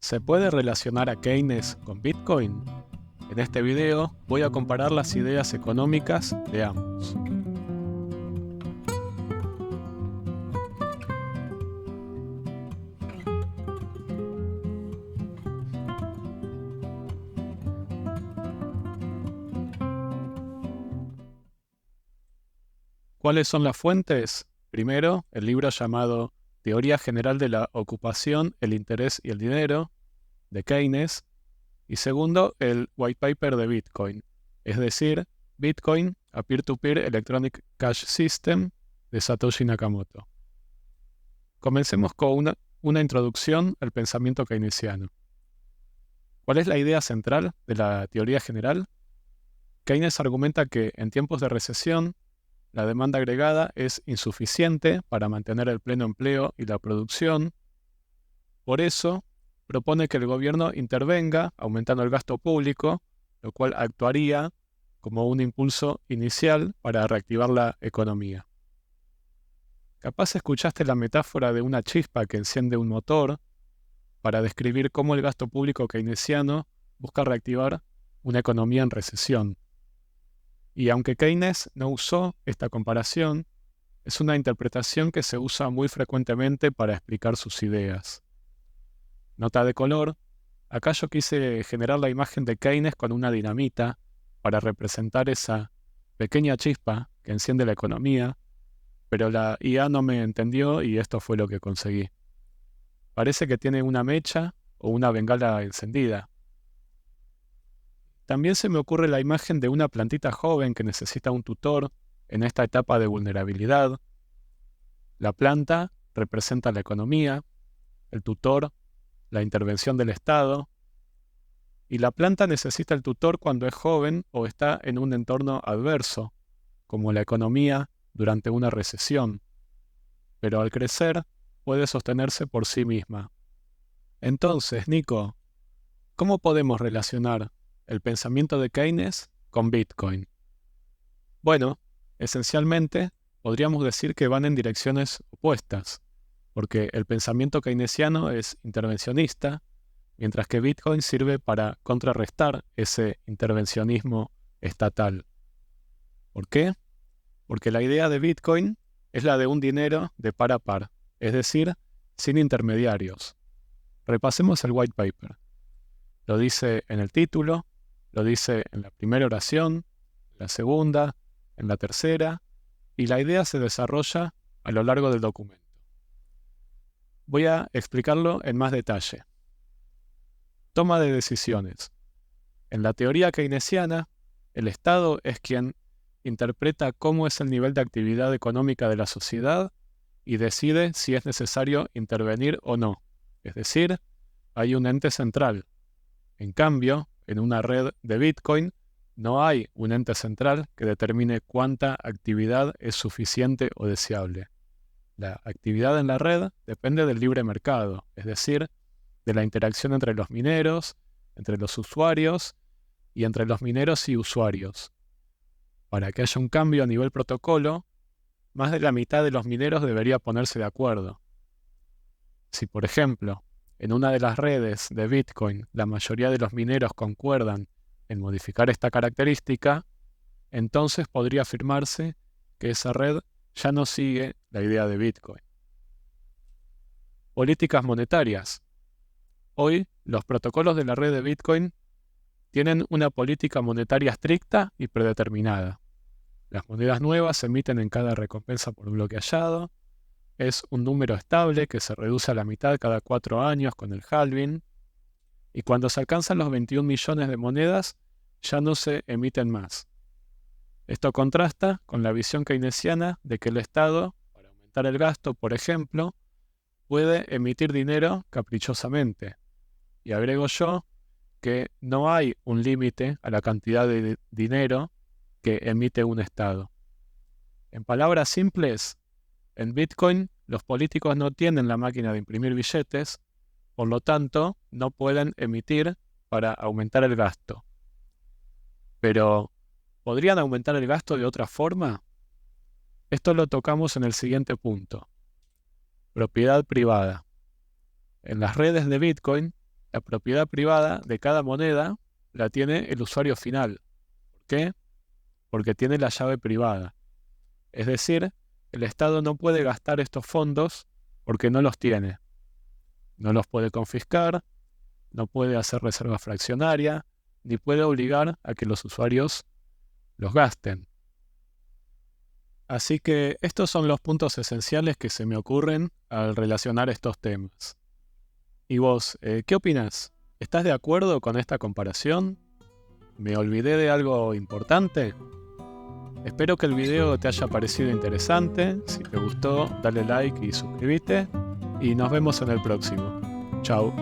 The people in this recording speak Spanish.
¿Se puede relacionar a Keynes con Bitcoin? En este video voy a comparar las ideas económicas de ambos. ¿Cuáles son las fuentes? Primero, el libro llamado Teoría General de la Ocupación, el Interés y el Dinero, de Keynes. Y segundo, el White Paper de Bitcoin, es decir, Bitcoin, a Peer-to-Peer Electronic Cash System, de Satoshi Nakamoto. Comencemos con una introducción al pensamiento keynesiano. ¿Cuál es la idea central de la teoría general? Keynes argumenta que en tiempos de recesión, la demanda agregada es insuficiente para mantener el pleno empleo y la producción. Por eso, propone que el gobierno intervenga aumentando el gasto público, lo cual actuaría como un impulso inicial para reactivar la economía. Capaz escuchaste la metáfora de una chispa que enciende un motor para describir cómo el gasto público keynesiano busca reactivar una economía en recesión. Y aunque Keynes no usó esta comparación, es una interpretación que se usa muy frecuentemente para explicar sus ideas. Nota de color: acá yo quise generar la imagen de Keynes con una dinamita para representar esa pequeña chispa que enciende la economía, pero la IA no me entendió y esto fue lo que conseguí. Parece que tiene una mecha o una bengala encendida. También se me ocurre la imagen de una plantita joven que necesita un tutor en esta etapa de vulnerabilidad. La planta representa la economía, el tutor, la intervención del Estado, y la planta necesita el tutor cuando es joven o está en un entorno adverso, como la economía durante una recesión, pero al crecer puede sostenerse por sí misma. Entonces, Nico, ¿cómo podemos relacionar el pensamiento de Keynes con Bitcoin? Bueno, esencialmente podríamos decir que van en direcciones opuestas, porque el pensamiento keynesiano es intervencionista, mientras que Bitcoin sirve para contrarrestar ese intervencionismo estatal. ¿Por qué? Porque la idea de Bitcoin es la de un dinero de par a par, es decir, sin intermediarios. Repasemos el white paper. Lo dice en el título, lo dice en la primera oración, en la segunda, en la tercera, y la idea se desarrolla a lo largo del documento. Voy a explicarlo en más detalle. Toma de decisiones. En la teoría keynesiana, el Estado es quien interpreta cómo es el nivel de actividad económica de la sociedad y decide si es necesario intervenir o no. Es decir, hay un ente central. En cambio, en una red de Bitcoin, no hay un ente central que determine cuánta actividad es suficiente o deseable. La actividad en la red depende del libre mercado, es decir, de la interacción entre los mineros, entre los usuarios y entre los mineros y usuarios. Para que haya un cambio a nivel protocolo, más de la mitad de los mineros debería ponerse de acuerdo. Si, por ejemplo, en una de las redes de Bitcoin la mayoría de los mineros concuerdan en modificar esta característica, entonces podría afirmarse que esa red ya no sigue la idea de Bitcoin. Políticas monetarias. Hoy, los protocolos de la red de Bitcoin tienen una política monetaria estricta y predeterminada. Las monedas nuevas se emiten en cada recompensa por bloque hallado. Es un número estable que se reduce a la mitad cada 4 años con el halving. Y cuando se alcanzan los 21 millones de monedas, ya no se emiten más. Esto contrasta con la visión keynesiana de que el Estado, para aumentar el gasto, por ejemplo, puede emitir dinero caprichosamente. Y agrego yo que no hay un límite a la cantidad de dinero que emite un Estado. En palabras simples, en Bitcoin los políticos no tienen la máquina de imprimir billetes, por lo tanto no pueden emitir para aumentar el gasto. Pero, ¿podrían aumentar el gasto de otra forma? Esto lo tocamos en el siguiente punto. Propiedad privada. En las redes de Bitcoin, La propiedad privada de cada moneda la tiene el usuario final. ¿Por qué? Porque tiene la llave privada. Es decir, el Estado no puede gastar estos fondos porque no los tiene. No los puede confiscar, no puede hacer reserva fraccionaria, ni puede obligar a que los usuarios los gasten. Así que estos son los puntos esenciales que se me ocurren al relacionar estos temas. ¿Y vos, qué opinás? ¿Estás de acuerdo con esta comparación? ¿Me olvidé de algo importante? Espero que el video te haya parecido interesante. Si te gustó, dale like y suscríbete. Y nos vemos en el próximo. Chao.